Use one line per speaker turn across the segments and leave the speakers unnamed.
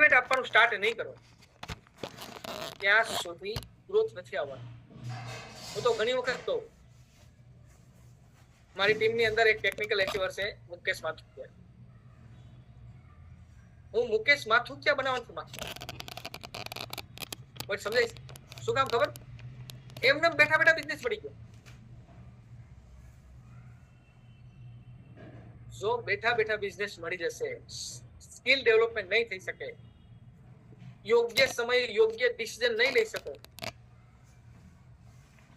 Motivate આપવાનું start નહીં કરો ત્યાં સુધી ગ્રોથ નથી આવવાનો. હું તો ઘણી વખત કહું, મારી ટીમની અંદર એક ટેકનિકલ એચીવર છે મુકેશ માથુકિયા. હું મુકેશ માથુકિયા બનાવવાનું માંગતો, બટ સમજાય શું કામ ખબર? એમને બેઠા બેઠા બિઝનેસ પડી ગયો. જો બેઠા બેઠા બિઝનેસ મળી જશે, સ્કિલ ડેવલપમેન્ટ નહીં થઈ શકે, યોગ્ય સમયે યોગ્ય ડિસિઝન નહીં લઈ શકો,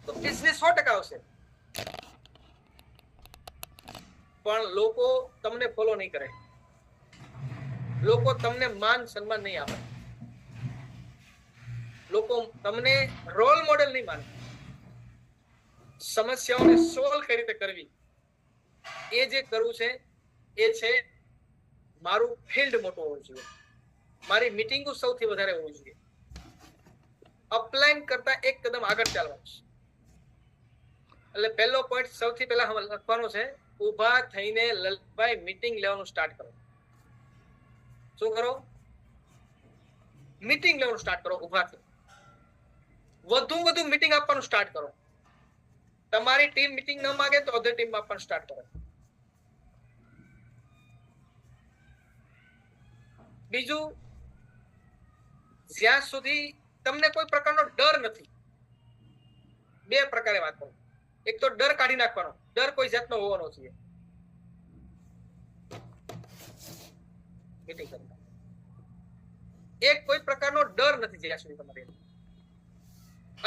તો બિઝનેસ 100% આવશે, પણ લોકો તમને ફોલો નહીં કરે, લોકો તમને માન સન્માન નહીં આપે, લોકો તમને રોલ મોડેલ નહીં માને. સમસ્યાઓને સોલ્વ કઈ રીતે કરવી એ જે કરવું છે એ છે મારું ફિલ્ડ મોટું હોવું જોઈએ, મારી મીટિંગો સૌથી વધારે હોવું જોઈએ, અપલાઈન કરતા એક કદમ આગળ ચાલવાનું છે. એટલે પહેલો પોઈન્ટ સૌથી પહેલા લખવાનો છે, ઊભા થઈને લલિતભાઈ મીટિંગ લેવાનું સ્ટાર્ટ કરો. શું કરો? મીટિંગ લેવાનું સ્ટાર્ટ કરો. ઊભા થઈ વધુ મીટિંગ આપવાનું સ્ટાર્ટ કરો. તમારી ટીમ મીટિંગ ન માંગે તો અધર ટીમ આપવાનું સ્ટાર્ટ કરો. બીજું, જ્યાં સુધી તમને કોઈ પ્રકારનો ડર નથી, બે પ્રકારે વાત કરું. એક તો ડર કાઢી નાખવાનો, ડર કોઈ જાતનો હોવો ન જોઈએ. એક કોઈ પ્રકારનો ડર નથી જ્યાં સુધી તમારે,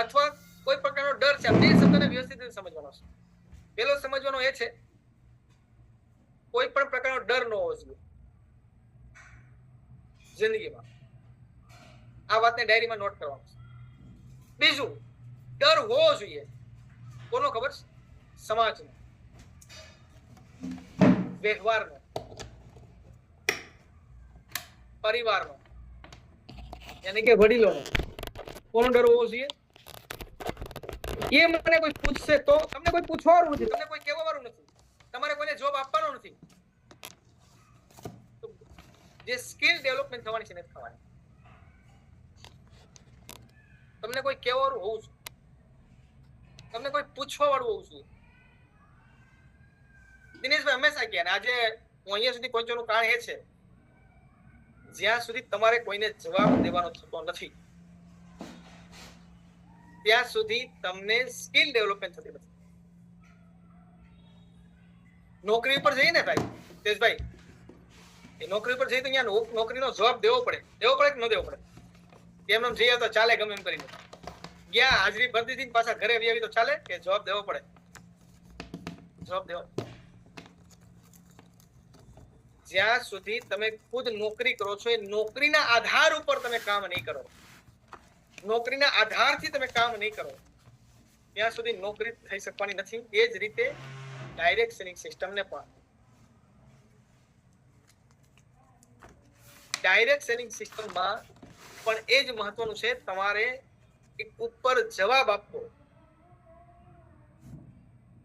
અથવા કોઈ પ્રકારનો ડર છે, બે શબ્દને વ્યવસ્થિત રીતે સમજવાનો છે. પેલો સમજવાનો એ છે, કોઈ પણ પ્રકારનો ડર ન હોવો જોઈએ જિંદગીમાં. આ વાતને ડાયરીમાં નોટ કરવાનું છે. બીજું, ડર હોવો જોઈએ કોનો ખબર? સમાજનો, વ્યવહારનો, પરિવારનો, યાની કે વડીલોનો. કોનો ડર હોવો જોઈએ? એ મને કોઈ પૂછશે તો તમને કોઈ પૂછવાનું નથી, તમને કોઈ કહેવાનું નથી, તમારે કોઈને જોબ આપવાનો નથી. જે સ્કિલ ડેવલપમેન્ટ થવાની છે ને થવાની, તમને કોઈ કહેવાનું હોવું જોઈએ, તમને કોઈ પૂછવા વાળું હોવું જોઈએ. દિનેશભાઈ હંમેશા કહે, આજે હું અહીંયા સુધી પહોંચવાનું કારણ એ છે, જ્યાં સુધી તમારે કોઈને જવાબ દેવાનો થતો નથી ત્યાં સુધી તમને સ્કિલ ડેવલપમેન્ટ થતી નથી. નોકરી પર જઈએ ને ભાઈ તેજભાઈ, એ નોકરી પર જઈએ તો અહીંયા નોકરીનો જવાબ દેવો પડે કે ન દેવો પડે? એમ જઈએ તો ચાલે, ગમે એમ કરીને ગયા, હાજરી ભરી દીધી, પાછા ઘરે આવી તો ચાલે કે જવાબ દેવો પડે? જવાબ દેવો. જ્યાં સુધી તમે ખુદ નોકરી કરો છો, એ નોકરીના આધાર ઉપર તમે કામ નહીં કરો, નોકરીના આધારથી તમે કામ નહીં કરો, ત્યાં સુધી નોકરી થઈ શકવાની નથી. એ જ રીતે ડાયરેક્ટ સેલિંગ સિસ્ટમને પણ, ડાયરેક્ટ સેલિંગ સિસ્ટમમાં પણ એ જ મહત્વનું છે, તમારે એક ઉપર જવાબ આપવો,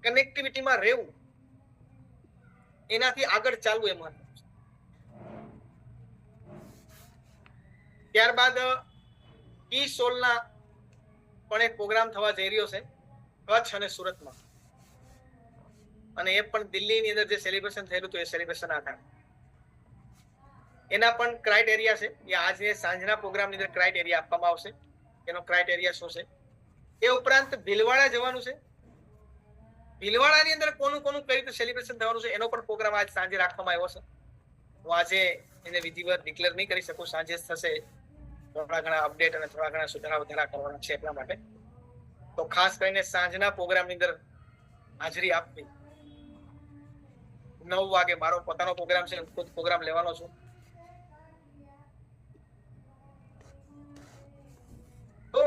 કનેક્ટિવિટીમાં રહેવું, એનાથી આગળ ચાલવું એ મહત્વનું છે. ત્યારબાદ કી સોલના પણ એક પ્રોગ્રામ થવા જઈ રહ્યો છે કચ્છ અને સુરતમાં, અને એ પણ દિલ્હીની અંદર જે સેલિબ્રેશન થયેલું હતું એ સેલિબ્રેશન આધાર એના પણ ક્રાઇટેરિયા છે. એ આજે સાંજના પ્રોગ્રામની અંદર ક્રાઇટેરિયા આપવામાં આવશે. એનો ક્રાઇટેરિયા શું છે? એ ઉપરાંત ભીલવાડા જવાનું છે, ભીલવાડાની અંદર કોનું કઈ રીતે સેલિબ્રેશન થવાનું છે એનો પણ પ્રોગ્રામ આજ સાંજે રાખવામાં આવ્યો છે. હું આજે એને વિધિવત ડિક્લેર નહીં કરી શકું, સાંજે થશે. થોડા ઘણા અપડેટ અને થોડા ઘણા સુધારા વધારા કરવાના છે એટલા માટે. તો ખાસ કરીને સાંજના પ્રોગ્રામની અંદર હાજરી આપવી. 9 વાગે મારો પોતાનો પ્રોગ્રામ છે, ખુદ પ્રોગ્રામ લેવાનો છું. તો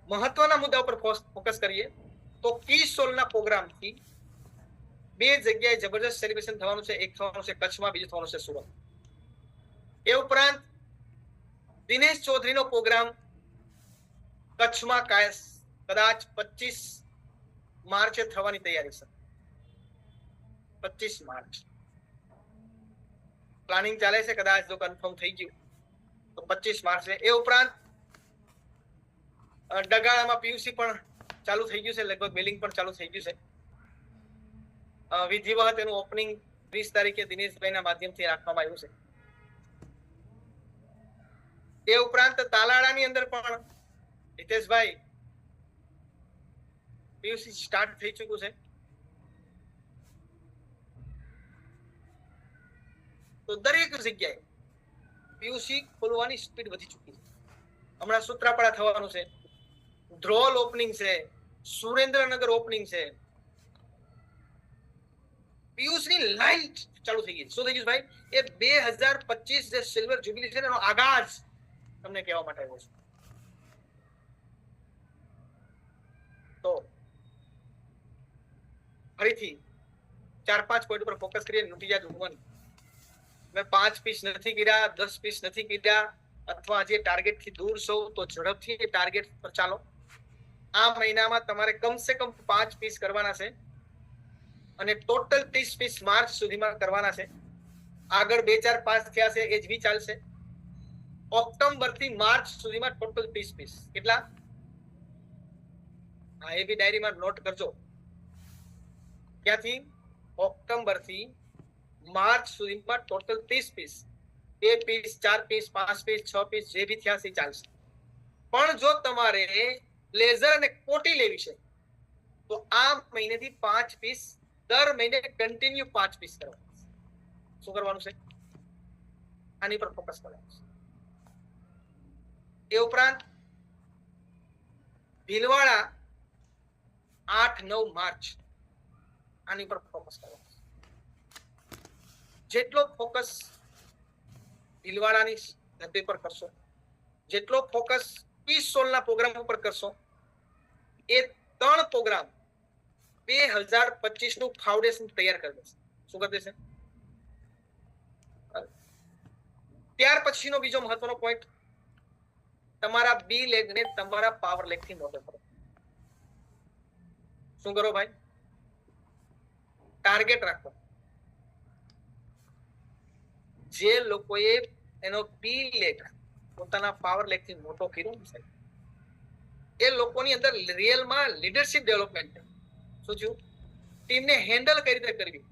મહત્વના મુદ્દા ઉપર ફોકસ કરીએ તો કી સોલના પ્રોગ્રામથી બે જગ્યાએ જબરદસ્ત સેલિબ્રેશન થવાનું છે. એક થવાનું છે કચ્છમાં, બીજું થવાનું છે સુરત. એ ઉપરાંત દિનેશ ચૌધરીનો પ્રોગ્રામ કચ્છમાં કદાચ 25 માર્ચે થવાની તૈયારી છે. 25 માર્ચ પ્લાનિંગ ચાલે છે, કદાચ જો કન્ફર્મ થઈ ગયું તો 25 માર્ચે. એ ઉપરાંત ડગાળામાં પીયુસી પણ ચાલુ થઈ ગયું છે, લગભગ બિલિંગ પણ ચાલુ થઈ ગયું છે. વિધિવત એનું ઓપનિંગ 20 તારીખે દિનેશભાઈના માધ્યમથી રાખવામાં આવ્યું છે. એ ઉપરાંત તાલાળાની અંદર પણ હિતેશભાઈ પીયુસી સ્ટાર્ટ થઈ ચૂક્યું છે. તો દરેક જગ્યાએ પીયુસી ખોલવાની સ્પીડ વધી ચૂકી છે. હમણાં સૂત્રાપાડા થવાનું છે, ધ્રોલ ઓપનિંગ છે, સુરેન્દ્રનગર ઓપનિંગ છે. પીયુસી ની લાઈન ચાલુ થઈ ગઈ. શું થઈ ગયું ભાઈ? એ 2025 જે સિલ્વર જ્યુબિલી છે એનો આગાજ તમને કહેવા માટે આવ્યો છું. તો ફરીથી 4-5 પોઈન્ટ પર ફોકસ કરીએ. નોટિસ ઊંઘવાની મેં 5 પીસ નથી કર્યા, 10 પીસ નથી કર્યા, અથવા જે ટાર્ગેટ થી દૂર છો તો ઝડપથી એ ટાર્ગેટ પર ચાલો. આ મહિનામાં તમારે કમસે કમ 5 પીસ કરવાના છે અને ટોટલ 30 પીસ માર્ચ સુધીમાં કરવાના છે. આગળ 2, 4, 5 થયા છે એ જ બી ચાલશે. ઓક્ટોબર થી માર્ચ સુધીમાં ટોટલ 30 પીસ. કેટલા? હા, એ બી ડાયરીમાં નોટ કરજો. ક્યાંથી? ઓક્ટોબર થી માર્ચ સુધીમાં total 30 piece. 2 piece, 4 piece, 5 piece, 6 piece જે બી થયા છે ચાલશે. પણ જો તમારે લેઝર અને કોટી લેવી છે તો આ મહિનેથી 5 પીસ, દર મહિને કન્ટિન્યુ 5 પીસ કરવાના. શું કરવાનું છે? આની પર ફોકસ કરવાનું છે. એ ઉપરાંત ભીલવાડા 8-9 માર્ચ આની પર ફોકસ કરવાનું છે. જેટલો ફોકસ ભીલવાડાની ધરતી પર કરશો, જેટલો ફોકસ 20-16 પ્રોગ્રામ ઉપર કરશો, એ 3 પ્રોગ્રામ 2025 નું ફાઉન્ડેશન તૈયાર કરી દેશે. શું કરી દેશે? ત્યાર પછીનો બીજો મહત્વનો પોઈન્ટ, તમારા બી લેગ ને તમારા પાવર લેગ થી મોટો કરો. શું કરો ભાઈ? ટાર્ગેટ રાખો. જે લોકોએ એનો બી લેગ પોતાના પાવર લેગ થી મોટો કર્યો છે એ લોકોની અંદર રિયલમાં લીડરશિપ ડેવલપમેન્ટ. શું થયું? ટીમને હેન્ડલ કઈ રીતે કરવી,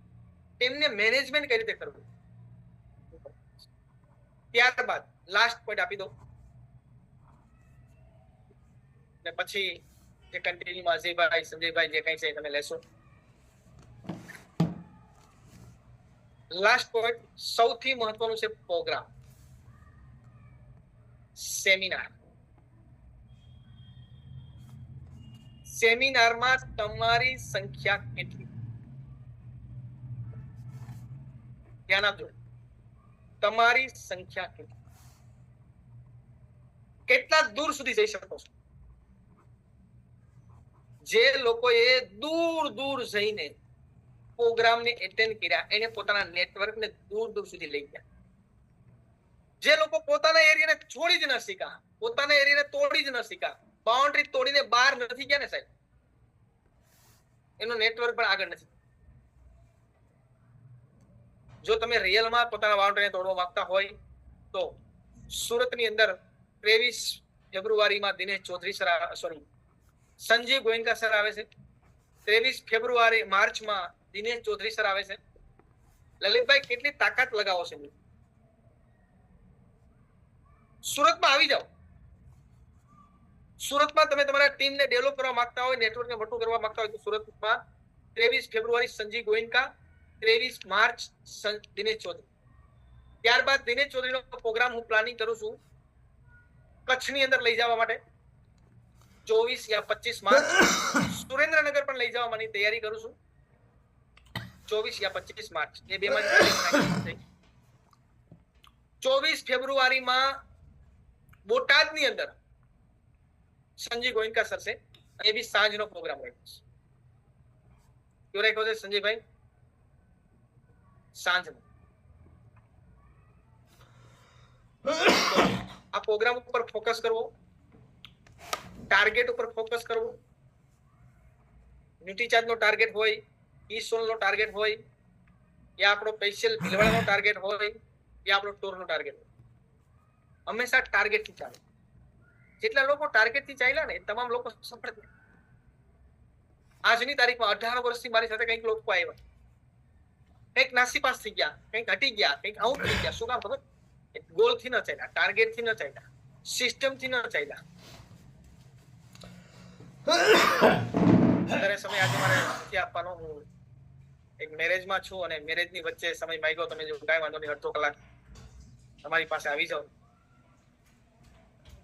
ટીમને મેનેજમેન્ટ કઈ રીતે કરવું. ત્યારબાદ લાસ્ટ પોઈન્ટ આપી દો ને પછી જે કન્ટિન્યુ અજયભાઈ, સંજયભાઈ જે કઈ છે તમે લેશો. લાસ્ટ પોઈન્ટ સૌથી મહત્વનું છે પ્રોગ્રામ, સેમિનાર. સેમિનારમાં તમારી સંખ્યા કેટલી? ધ્યાન આપજો. તમારી સંખ્યા કેટલી? કેટલા દૂર સુધી જઈ શકો છો? જે લોકોએ દૂર દૂર જઈને પ્રોગ્રામને એટેન્ડ કર્યા એને પોતાના નેટવર્કને દૂર દૂર સુધી લઈ ગયા. જે લોકો પોતાના એરિયાને છોડી જ ન શીખ્યા, પોતાના એરિયાને તોડી જ ન શીખ્યા, બાઉન્ડ્રી તોડીને બહાર નથી ગયા ને સાહેબ, એનું નેટવર્ક પણ આગળ નથી. જો તમે રિયલમાં પોતાના બાઉન્ડરીને તોડવા માંગતા હોય તો સુરતની અંદર 23 ફેબ્રુઆરીમાં Dinesh Chaudhary sir, sorry Sanjeev Goenka sir આવે છે. 23 ફેબ્રુઆરી માર્ચમાં દિનેશ ચૌધરી સર આવે છે. લલિતભાઈ કેટલી તાકાત લગાવો છે? સુરતમાં આવી જાઓ. સુરતમાં તમે તમારા ટીમને ડેવલપ કરવા માંગતા હોય, નેટવર્કને મોટું કરવા માંગતા હોય તો સુરતમાં 23 ફેબ્રુઆરી સંજીવ ગોયનકા, 23 માર્ચ દિનેશ ચૌધરી. ત્યારબાદ દિનેશ ચૌધરીનો પ્રોગ્રામ હું પ્લાનિંગ કરું છું કચ્છની અંદર લઈ જવા માટે. 24 યા 25 માર્ચ સુરેન્દ્રનગર પણ લઈ જવા માટે તૈયારી કરું છું. 24 યા 25 માર્ચ એ બે માં 24 ફેબ્રુઆરીમાં બોટાદની અંદર સંજીવ ગોયનકા સર છે. એ બી સાંજનો પ્રોગ્રામ રાખ્યો છે. કેવો રાખ્યો છે સંજયભાઈ? સાંજનો. આ પ્રોગ્રામ ઉપર ફોકસ કરવો, ટાર્ગેટ ઉપર ફોકસ કરવો. ન્યુટ્રીચાર્જ નો ટાર્ગેટ હોય, ઈસોલ નો ટાર્ગેટ હોય, યા આપણો સ્પેશિયલ ભીલવાડા નો ટાર્ગેટ હોય, એ આપણો ટૂરનો ટાર્ગેટ. હંમેશા ટાર્ગેટ થી ચાલે. જેટલા લોકો ટાર્ગેટ થી ચાલ્યા ને એ તમામ લોકો સફળ થયા. આજની તારીખમાં 18 વર્ષથી મારી સાથે કંઈક લોકો આવ્યા, કંઈક નાસીપાસ થઈ ગયા, કંઈક હટી ગયા, કંઈક આઉટ થઈ ગયા. શું કામ ખબર? ગોલ થી ન ચાલ્યા, ટાર્ગેટ થી ન ચાલ્યા, સિસ્ટમ થી ન ચાલ્યા. અત્યારે સમય આજે મારે નથી આપવાનો. હું એક મેરેજમાં છું અને મેરેજની વચ્ચે સમય માંગ્યો. તમે જો કાંઈ વાંધો નહીં, અડધો કલાક તમારી પાસે આવી જાઓ,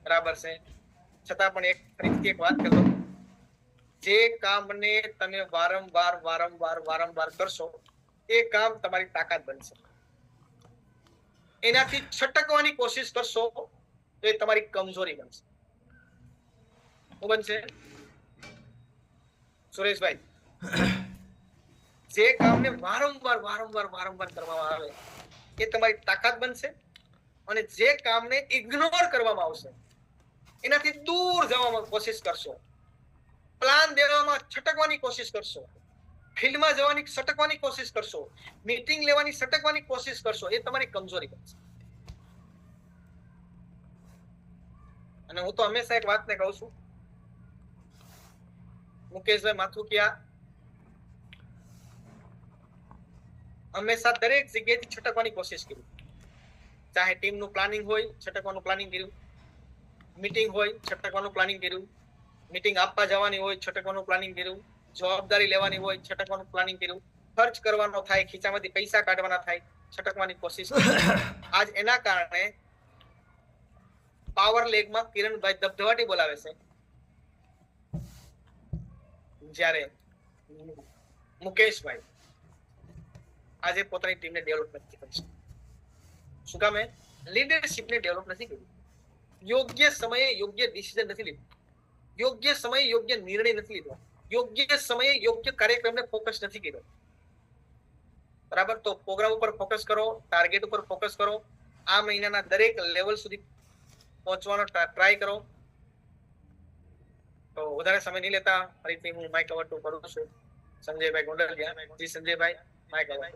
બરાબર છે. છતાં પણ ફરીથી એક વાત કરતો, જે કામને તમે વારંવાર કરશો એ કામ તમારી તાકાત બનશે. એનાથી છટકવાની કોશિશ કરશો તો એ તમારી કમજોરી બનશે. શું બનશે સુરેશભાઈ? જે કામને વારંવાર કરવામાં આવે એ તમારી તાકાત બનશે, અને જે કામને ઇગ્નોર કરવામાં આવશે એનાથી દૂર જવામાં કોશિશ કરશો, પ્લાન દેવામાં છટકવાની કોશિશ કરશો, ફિલ્ડમાં જવાની છટકવાની કોશિશ કરશો, મીટિંગ લેવાની છટકવાની કોશિશ કરશો, એ તમારી કમજોરી બનશે. અને હું તો હંમેશા એક વાતને કહું છું, મુકેશભાઈ માથુકિયા હંમેશા દરેક જગ્યાએથી છટકવાની કોશિશ કરી. ચાહે ટીમનું પ્લાનિંગ હોય, છટકવાનું પ્લાનિંગ કર્યું, મીટિંગ હોય, છટકવાનું પ્લાનિંગ કર્યું, મીટિંગ આપવા જવાની હોય, છટકવાનું પ્લાનિંગ કર્યું, જવાબદારી લેવાની હોય, છટકવાનું પ્લાનિંગ કર્યું, ખર્ચ કરવાનો થાય, ખીચામાંથી પૈસા કાઢવાના થાય, છટકવાની કોશિશ કરી. આજ એના કારણે પાવર લેગમાં કિરણભાઈ ધબધબાટી બોલાવે છે, જ્યારે મુકેશભાઈ આજે પોતાની ટીમને ડેવલપ નથી કરી શકતા. શું કામ? લીડરશિપને ડેવલપ નથી કર્યું. યોગ્ય સમયે યોગ્ય ડિસિઝન નથી લીધું, યોગ્ય સમયે યોગ્ય નિર્ણય નથી લીધો, યોગ્ય સમયે યોગ્ય કાર્યક્રમને ફોકસ નથી કર્યો. બરાબર? તો પ્રોગ્રામ ઉપર ફોકસ કરો, ટાર્ગેટ ઉપર ફોકસ કરો, આ મહિનાના દરેક લેવલ સુધી પહોંચવાનો ટ્રાય કરો. તો વધારે સમય નહીં લેતા ફરીથી હું માઇક ઓવર ટુ કરું છું સંજયભાઈ ગોંડલિયા. જી સંજયભાઈ, માઇક ઓવર.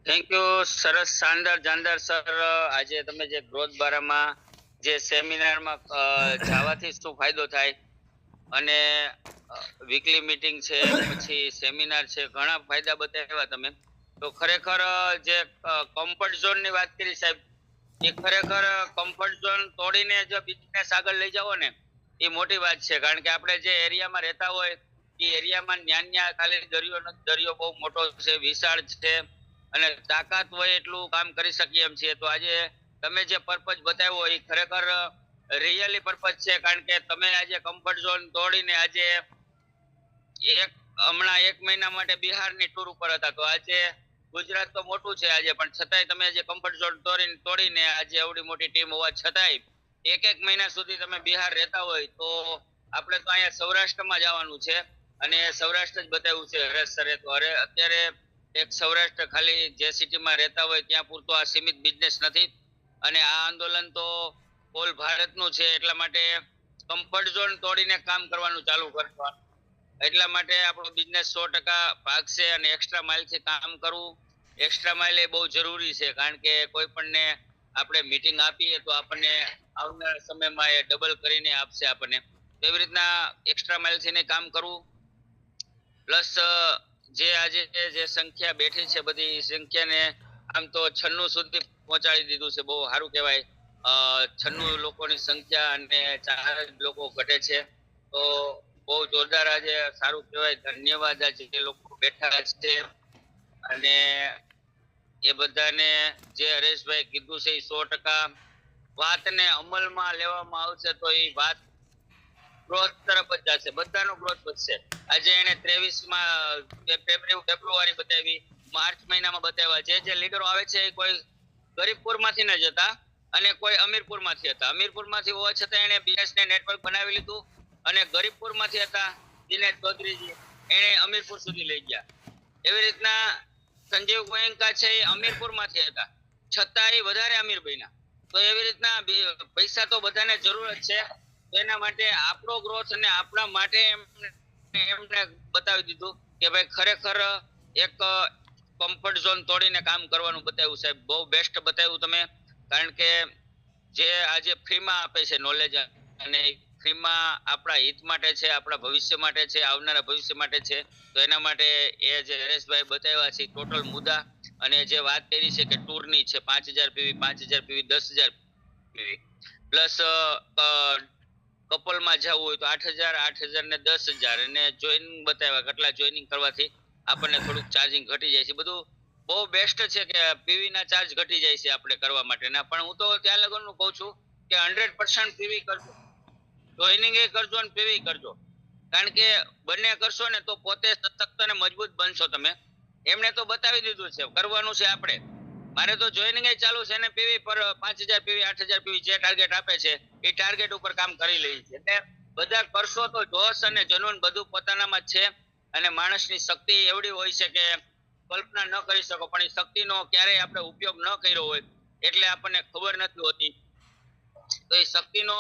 Thank you. સરસ, શાનદાર જાનદાર સર. આજે તમે જે ગ્રોથ બારામાં જે સેમિનારમાં જવાથી શું ફાયદો થાય અને વીકલી મીટિંગ છે, પછી સેમિનાર છે, ઘણા ફાયદા બતાવ્યા તમે. તો ખરેખર જે કમ્ફર્ટ ઝોન ની વાત કરી સાહેબ, એ ખરેખર કમ્ફર્ટ ઝોન તોડીને જો બિઝનેસ આગળ લઈ જાઓ ને એ મોટી વાત છે. કારણ કે આપણે જે એરિયામાં રહેતા હોય એ એરિયામાં ન્યા ખાલી દરિયો નથી, દરિયો બહુ મોટો છે, વિશાળ છે, અને તાકાત હોય એટલું કામ કરી શકીએ એમ છીએ. તો આજે તમે જે પર્પઝ બતાવ્યો એ ખરેખર રિયલી પર્પઝ છે. કારણ કે તમે આજે કમ્ફર્ટ ઝોન તોડીને આજે હમણાં 1 મહિના માટે બિહારની ટૂર ઉપર હતા. તો આજે ગુજરાત તો મોટું છે આજે, પણ છતાંય તમે જે કમ્ફર્ટ ઝોન તોડીને આજે એવડી મોટી ટીમ હોવા છતાંય 1 મહિના સુધી તમે બિહાર રહેતા હોય, તો આપણે તો અહીંયા સૌરાષ્ટ્રમાં જવાનું છે અને સૌરાષ્ટ્ર જ બતાવ્યું છે હરેશ સરે. તો અત્યારે એક સૌરાષ્ટ્ર ખાલી જે સિટીમાં રહેતા હોય ત્યાં પૂરતો આ સીમિત બિઝનેસ નથી, અને આ આંદોલન તો ઓલ ભારતનું છે. એટલા માટે કમ્ફર્ટ ઝોન તોડીને કામ કરવાનું ચાલુ કરવાનું, એટલા માટે આપણો બિઝનેસ 100% ભાગશે. અને એક્સ્ટ્રા માઇલથી કામ કરવું, એક્સ્ટ્રા માઇલ એ બહુ જરૂરી છે. કારણ કે કોઈ પણને આપણે મીટિંગ આપીએ તો આપણને આવનારા સમયમાં એ ડબલ કરીને આપશે આપણને. એવી રીતના એક્સ્ટ્રા માઇલથી કામ કરવું. પ્લસ જે આજે જે સંખ્યા બેઠી છે બધી સંખ્યાને આમ તો 96 સુધી પહોંચાડી દીધું છે. બહુ સારું કહેવાય. 96 લોકોની સંખ્યા અને 4 લોકો ઘટે છે, તો બહુ જોરદાર આજે સારું કહેવાય. ધન્યવાદ આજે જે લોકો બેઠા છે. અને એ બધાને જે હરેશભાઈ કીધું છે એ 100% વાતને અમલમાં લેવામાં આવશે તો એ વાત ગ્રોથ તરફ જ જશે, બધાનો ગ્રોથ વધશે. આજે એને 23 ફેબ્રુઆરી બતાવી, માર્ચ મહિનામાં બતાવ્યા. જે લીડરો આવે છે એ કોઈ ગરીબપુરમાંથી ન જતા અને કોઈ અમીરપુરમાંથી હતા. અમીરપુરમાંથી હોવા છતાં એને બિઝનેસને નેટવર્ક બનાવી લીધું, અને ગરીબપુરમાંથી હતા દિનેશ ચૌધરીજી, એને અમીરપુર સુધી લઈ ગયા. એવી રીતના સંજીવ ગોયંકા છે એ અમીરપુરમાંથી હતા, છતાં એ વધારે અમીર બન્યા. તો એવી રીતના પૈસા તો બધાને જરૂર જ છે. એના માટે આપણો ગ્રોથ અને આપણા માટે એમને બતાવી દીધું કે ભાઈ ખરેખર એક કમ્ફર્ટ ઝોન તોડીને કામ કરવાનું બતાવ્યું સાહેબ. બહુ બેસ્ટ બતાવ્યું તમે. કારણ કે જે આજે ફ્રીમાં આપે છે નોલેજ, અને ફ્રીમાં આપણા હિત માટે છે, આપણા ભવિષ્ય માટે છે, આવનારા ભવિષ્ય માટે છે. તો એના માટે એ જે હરેશભાઈ બતાવ્યા છે ટોટલ મુદ્દા, અને જે વાત કરી છે કે ટૂરની છે 5000 પીવી, 5000 પીવી, 10000 પીવી, પ્લસ કપલમાં જવું હોય તો 8000, 8000 ને 10000, અને જોઈનિંગ બતાવ્યા કેટલા જોઈનિંગ કરવાથી આપણને થોડુંક ચાર્જિંગ ઘટી જાય છે. બધું બહુ બેસ્ટ છે કે પીવી ના ચાર્જ ઘટી જાય છે આપણે કરવા માટેના. પણ હું તો ત્યાં લગનનું કહું છું કે 100% પીવી કરજો, જોઈનિંગ એ કરજો અને પીવી કરજો. કારણ કે બંને કરશો ને તો પોતે સશક્ત અને મજબૂત બનશો તમે. એમને તો બતાવી દીધું છે, કરવાનું છે આપણે. મારે તો જોઈનિંગ એ ચાલુ છે ને પીવી પર 5000 પીવી, 8000 પીવી જે ટાર્ગેટ આપે છે એ ટાર્ગેટ ઉપર કામ કરી લઈએ છે. એટલે બધા કરશો તો જોશ અને જનૂન બધું પોતાનામાં જ છે. અને માણસની શક્તિ એવડી હોય છે કે કલ્પના ન કરી શકો, પણ એ શક્તિનો ક્યારેય આપણે ઉપયોગ ન કર્યો હોય એટલે આપણને ખબર નથી હોતી. તો એ શક્તિનો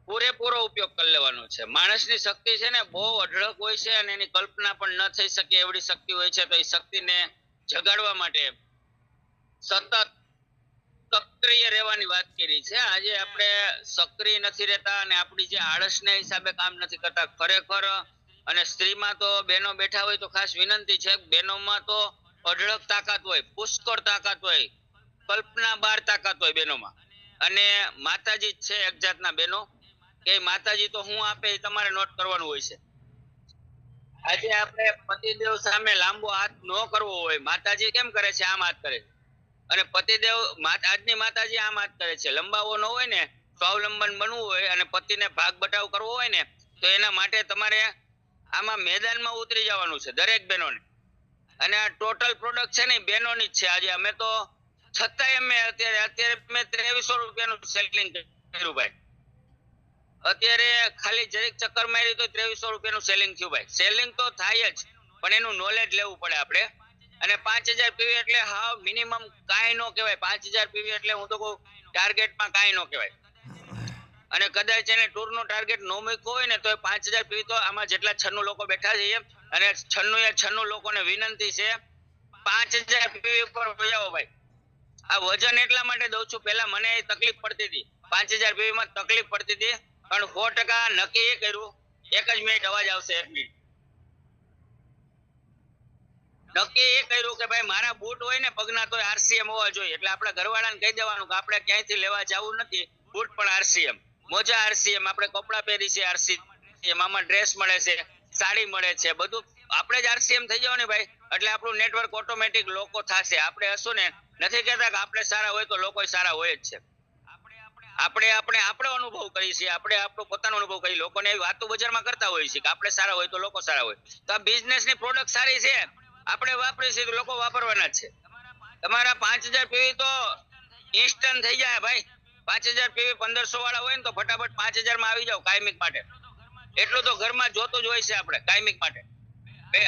પૂરેપૂરો ઉપયોગ કરી લેવાનો છે. માણસની શક્તિ છે ને બહુ અઢળક હોય છે, અને એની કલ્પના પણ ન થઈ શકે એવડી શક્તિ હોય છે. તો એ શક્તિને જગાડવા માટે સતત સક્રિય રહેવાની વાત કરી છે. આજે આપણે સક્રિય નથી રહેતા, અને આપણી જે આળસને હિસાબે કામ નથી કરતા ખરેખર. અને સ્ત્રીમાં તો બહેનો બેઠા હોય તો ખાસ વિનંતી છે, બહેનોમાં તો અઢળક તાકાત હોય, પુષ્કળ તાકાત હોય, કલ્પના બાર તાકાત હોય બહેનોમાં. અને માતાજી જ છે એક જાતના બહેનો, કે માતાજી તો હું આપે એ તમારે નોટ કરવાનું હોય છે. આજે આપણે પતિદેવ સામે લાંબો હાથ ન કરવો હોય, માતાજી કેમ કરે છે? આમ હાથ કરે છે. અને પતિદેવ આજની માતાજી આમ હાથ કરે છે. લંબાવો ન હોય ને, સ્વાવલંબન બનવું હોય અને પતિને ભાગ બટાવ કરવો હોય ને, તો એના માટે તમારે આમાં મેદાનમાં ઉતરી જવાનું છે દરેક બહેનોને. અને આ ટોટલ પ્રોડક્ટ છે ને બહેનોની જ છે. આજે અમે તો છતાંય અમે અત્યારે મેં 2300 રૂપિયાનું સેલિંગ કર્યું ભાઈ. અત્યારે ખાલી જરીક ચક્કર મારી તો 2300 રૂપિયાનું સેલિંગ થયું ભાઈ. સેલિંગ તો થાય જ, પણ એનું નોલેજ લેવું પડે આપણે. અને 5000 પીવી એટલે હા મિનિમમ કાંઈ ન કહેવાય. 5000 પીવી એટલે હું તો કહું ટાર્ગેટમાં કાંઈ ન કહેવાય. અને કદાચ એને ટૂરનો ટાર્ગેટ ન મૂક્યો હોય ને તો 5000 પીવી તો આમાં જેટલા 96 લોકો બેઠા છે અને 96 લોકોને વિનંતી છે 5000 પીવી ઉપર વજાવો ભાઈ. આ વજન એટલા માટે દઉં છું, પહેલા મને તકલીફ પડતી હતી 5000 પીવી માં તકલીફ પડતી હતી, પણ 100% નક્કી એ કર્યું. એક જ મિનિટ અવાજ આવશે, એક મિનિટ. નક્કી એ કર્યું કે ભાઈ મારા બૂટ હોય ને પગના તો RCM હોવા જોઈએ. એટલે આપણા ઘરવાળાને કહી દેવાનું કે આપણે ક્યાંયથી લેવા જવું નથી, બૂટ પણ RCM, મોજા RCM, આપણે કપડા પહેરી છે RCM, આમાં ડ્રેસ મળે છે, સાડી મળે છે, બધું આપણે જ RCM થઈ જાવ ને ભાઈ, એટલે આપણું નેટવર્ક ઓટોમેટિક લોકો થશે. આપણે હશું ને, નથી કહેતા કે આપણે સારા હોય તો લોકો સારા હોય જ છે. આપણો અનુભવ કરીએ છીએ, આપણે આપણો પોતાનો અનુભવ કરી, લોકોને એવી વાતો બજારમાં કરતા હોઈએ છીએ કે આપણે સારા હોય તો લોકો સારા હોય. તો આ બિઝનેસની પ્રોડક્ટ સારી છે, આપણે વાપરીએ છીએ તો લોકો વાપરવાના જ છે. તમારા 5000 પીવી તો ઇન્સ્ટન્ટ થઈ જાય ભાઈ. 5000 પીવી 1500 વાળા હોય ને તો ફટાફટ 5000 માં આવી જાવ કાયમિક માટે. એટલું તો ઘરમાં જોતું જ હોય છે આપણે કાયમિક માટે.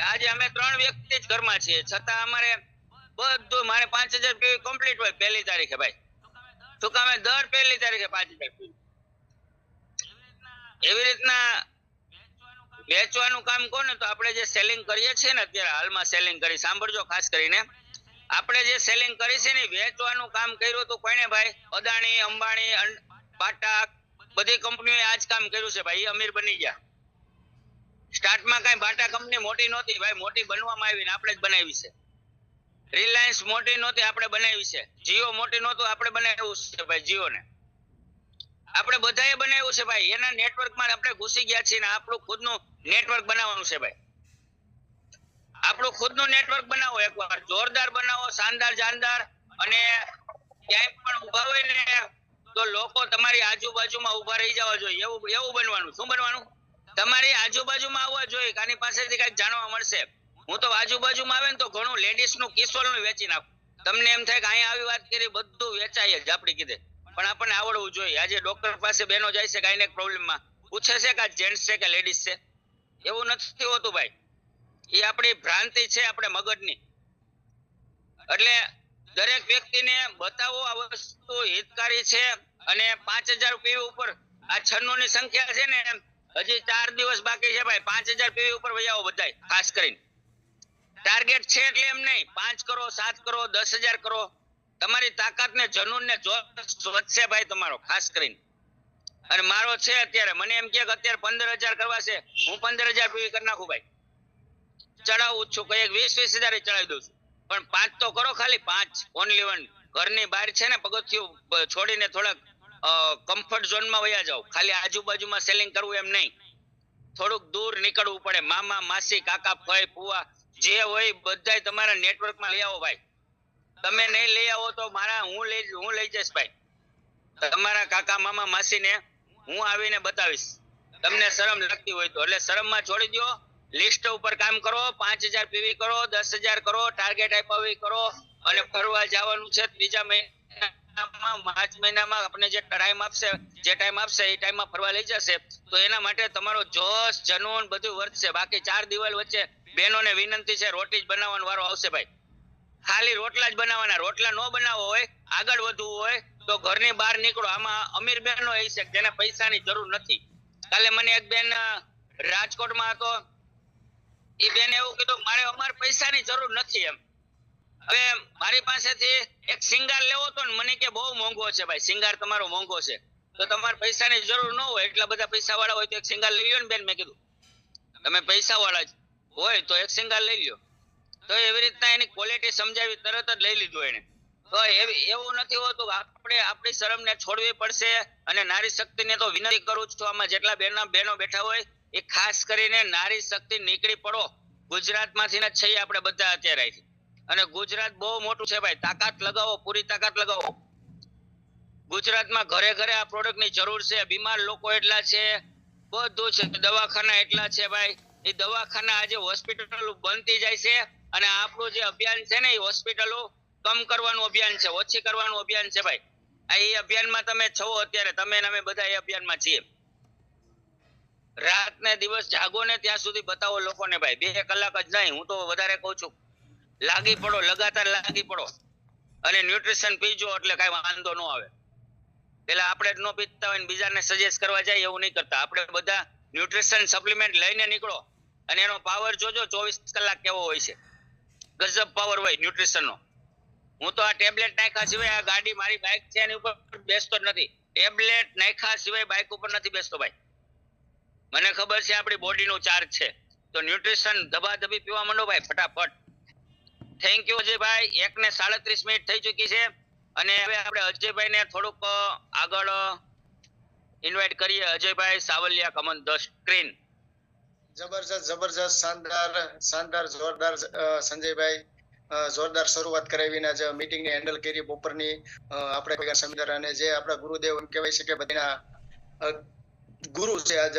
આજે અમે 3 વ્યક્તિ જ ઘરમાં છીએ, છતાં અમારે બધું મારે 5000 પીવી કમ્પ્લીટ હોય પહેલી તારીખે ભાઈ. તો કે અમે દર પહેલી તારીખે 5000 પીવી. એવી રીતના વેચવાનું કામ કોને, તો આપણે જે સેલિંગ કરીએ છીએ ને અત્યારે હાલમાં સેલિંગ કરી, સાંભળજો ખાસ કરીને, આપણે જે સેલિંગ કરી છે ને વેચવાનું કામ કર્યું હતું કોઈને ભાઈ? અદાણી, અંબાણી, બાટા, બધી કંપનીઓએ આ જ કામ કર્યું છે ભાઈ. અમીર બની ગયા. સ્ટાર્ટમાં કઈ બાટા કંપની મોટી નહોતી ભાઈ, મોટી બનવામાં આવીને આપણે જ બનાવી છે. રિલાયન્સ મોટી નહોતી, આપણે બનાવી છે. જીઓ મોટી નહોતું, આપણે બનાવ્યું છે ભાઈ. જીઓને આપણે બધાએ બનાવ્યું છે ભાઈ. એના નેટવર્કમાં આપણે ઘૂસી ગયા છીએ ને આપણું ખુદનું નેટવર્ક બનાવવાનું છે ભાઈ. આપણું ખુદનું નેટવર્ક બનાવો, એકવાર જોરદાર બનાવો, શાનદાર જાનદાર. અને ક્યાંય પણ ઉભા હોય ને તો લોકો તમારી આજુબાજુમાં ઉભા રહી જવા જોઈએ, એવું બનવાનું. શું બનવાનું? તમારી આજુબાજુમાં આવવા જોઈએ, આની પાસેથી કઈક જાણવા મળશે. હું તો આજુબાજુમાં આવે ને તો ઘણું લેડીઝનું કિશોરનું વેચી નાખું. તમને એમ થાય કે અહીંયા આવી વાત કરી, બધું વેચાય જ આપણી કીધે, પણ આપણને આવડવું જોઈએ. આજે ડોક્ટર પાસે બહેનો જાય છે ગાયનેક પ્રોબ્લેમમાં, પૂછે છે કે જેન્ટ્સ છે કે લેડીઝ છે? એવું નથી હોતું ભાઈ. એ આપણી ભ્રાંતિ છે, આપણે મગજની. એટલે દરેક વ્યક્તિને બતાવો આ વસ્તુ હિતકારી છે. અને 5000 પીવી ઉપર આ 96 ની સંખ્યા છે ને, હજી 4 દિવસ બાકી છે ભાઈ. 5000 પીવી ઉપર વજાવો બધાય, ખાસ કરીને ટાર્ગેટ છે એટલે એમ નહીં 5 કરો 7 કરો 10,000 કરો, તમારી તાકાત ને જનૂન ને જોશ વધશે ભાઈ તમારો, ખાસ કરીને. અને મારો છે અત્યારે, મને એમ કે અત્યારે 15,000 કરવા છે, હું 15,000 પીવી કરી નાખું ભાઈ, ચડાવું છું, કઈ 20,000 ચડાવી દઉં છું, પણ 5 તો કરો, ખાલી 5, ઓનલી 1. ઘરની બહાર છે ને પગથિયું છોડીને થોડાક કમ્ફર્ટ ઝોનમાં વયા જાવ, ખાલી આજુબાજુમાં સેલિંગ કરવું એમ નહીં, થોડુંક દૂર નીકળવું પડે. મામા માસી કાકા ફઈ ફુવા જે હોય બધાય તમારા નેટવર્કમાં લઈ આવો ભાઈ. તમે નહીં લઈ આવો તો હું લઈ જઈશ ભાઈ, તમારા કાકા મામા માસીને હું આવીને બતાવીશ, તમને શરમ લાગતી હોય તો. એટલે શરમમાં છોડી દો, લિસ્ટ ઉપર કામ કરો, 5,000 પીવી કરો, 10,000 કરો, ટાર્ગેટ આપાવી કરો, અને ફરવા જવાનું છે. ત્રીજા મહિનામાં માર્ચ મહિનામાં આપણે જે ટાઈમ આપશે એ ટાઈમમાં ફરવા લઈ જશે, તો એના માટે તમારો જોશ જનૂન બધું વધશે. બાકી 4 દિવાલ વચ્ચે બહેનોને વિનંતી છે, રોટી જ બનાવવાનો વારો આવશે ભાઈ, ખાલી રોટલા જ બનાવવાના. રોટલા ન બનાવવો હોય, આગળ વધવું હોય તો ઘરની બહાર નીકળો. આમાં અમીર બહેનો એ છે જેને પૈસાની જરૂર નથી. કાલે મને એક બેન રાજકોટમાં હતો, એ બેન એવું કીધું મારે અમારે પૈસાની જરૂર નથી એમ. હવે મારી પાસેથી એક સિંગાર લેવો તો ને મને કે બહુ મોંઘો છે ભાઈ, સિંગાર તમારો મોંઘો છે, તો તમારે પૈસાની જરૂર ન હોય, એટલા બધા પૈસા વાળા હોય તો એક સિંગાર લઈ લો ને બેન. મેં કીધું તમે પૈસા વાળા જ હોય તો એક સિંગાર લઈ લ્યો. તો એવી રીતના એની ક્વોલિટી સમજાવી, તરત જ લઈ લીધું એને. તો એવું નથી હોતું, આપણે આપણી શરમને છોડવી પડશે. અને નારી શક્તિને તો વિનંતી કરું છું, આમાં જેટલા બહેનો બેઠા હોય એ ખાસ કરીને નારી શક્તિ નીકળી પડો. ગુજરાતમાંથી જ છીએ આપણે બધા અત્યારે, અને ગુજરાત બહુ મોટું છે ભાઈ, તાકાત લગાવો, પૂરી તાકાત લગાવો. ગુજરાતમાં ઘરે ઘરે આ પ્રોડક્ટની જરૂર છે, બીમાર લોકો એટલા છે, બધું છે, દવાખાના એટલા છે ભાઈ. એ દવાખાના આજે હોસ્પિટલો બનતી જાય છે, અને આપણું જે અભિયાન છે ને એ હોસ્પિટલો કમ કરવાનું અભિયાન છે, ઓછી કરવાનું અભિયાન છે ભાઈ. આ એ અભિયાનમાં તમે છો અત્યારે, તમે ને અમે બધા એ અભિયાનમાં છીએ. રાત ને દિવસ જાગો ને ત્યાં સુધી બતાવો લોકોને ભાઈ, 2 કલાક જ નહીં, હું તો વધારે કહું છું, લાગી પડો, લગાતાર લાગી પડો, અને ન્યુટ્રિશન પીજો એટલે કઈ વાંધો ન આવે. પેલા આપણે જ ન પીતા હોય ને બીજાને સજેસ્ટ કરવા જાય એવું નહીં કરતા. આપણે બધા ન્યુટ્રિશન સપ્લિમેન્ટ લઈને નીકળો, અને એનો પાવર જોજો 24 કલાક કેવો હોય છે, ગજબ પાવર હોય ન્યુટ્રિશન નો. હું તો આ ટેબ્લેટ નાખ્યા સિવાય, આ ગાડી મારી બાઇક છે એની ઉપર બેસતો જ નથી, ટેબ્લેટ નાખ્યા સિવાય બાઇક ઉપર નથી બેસતો ભાઈ. મને ખબર છે આપણી બોડીનો ચાર્જ છે, તો ન્યુટ્રિશન ધબાધબી પીવા માંડો ભાઈ ફટાફટ. Thank you Ajaybhai. 1:37 મિનિટ થઈ ચૂકી છે, અને હવે આપણે અજયભાઈને થોડુંક આગળ ઇન્વાઇટ કરીએ. Ajaybhai Savaliya, come on the screen.
જબરજસ્ત શાનદાર જોરદાર સંજયભાઈ, જોરદાર શરૂઆત કરાવીને જ મીટિંગને હેન્ડલ કરી બપોરની. આપણે સમીર અને જે આપણા ગુરુદેવ એમ કહેવાય છે કે બધાના ગુરુ છે આજ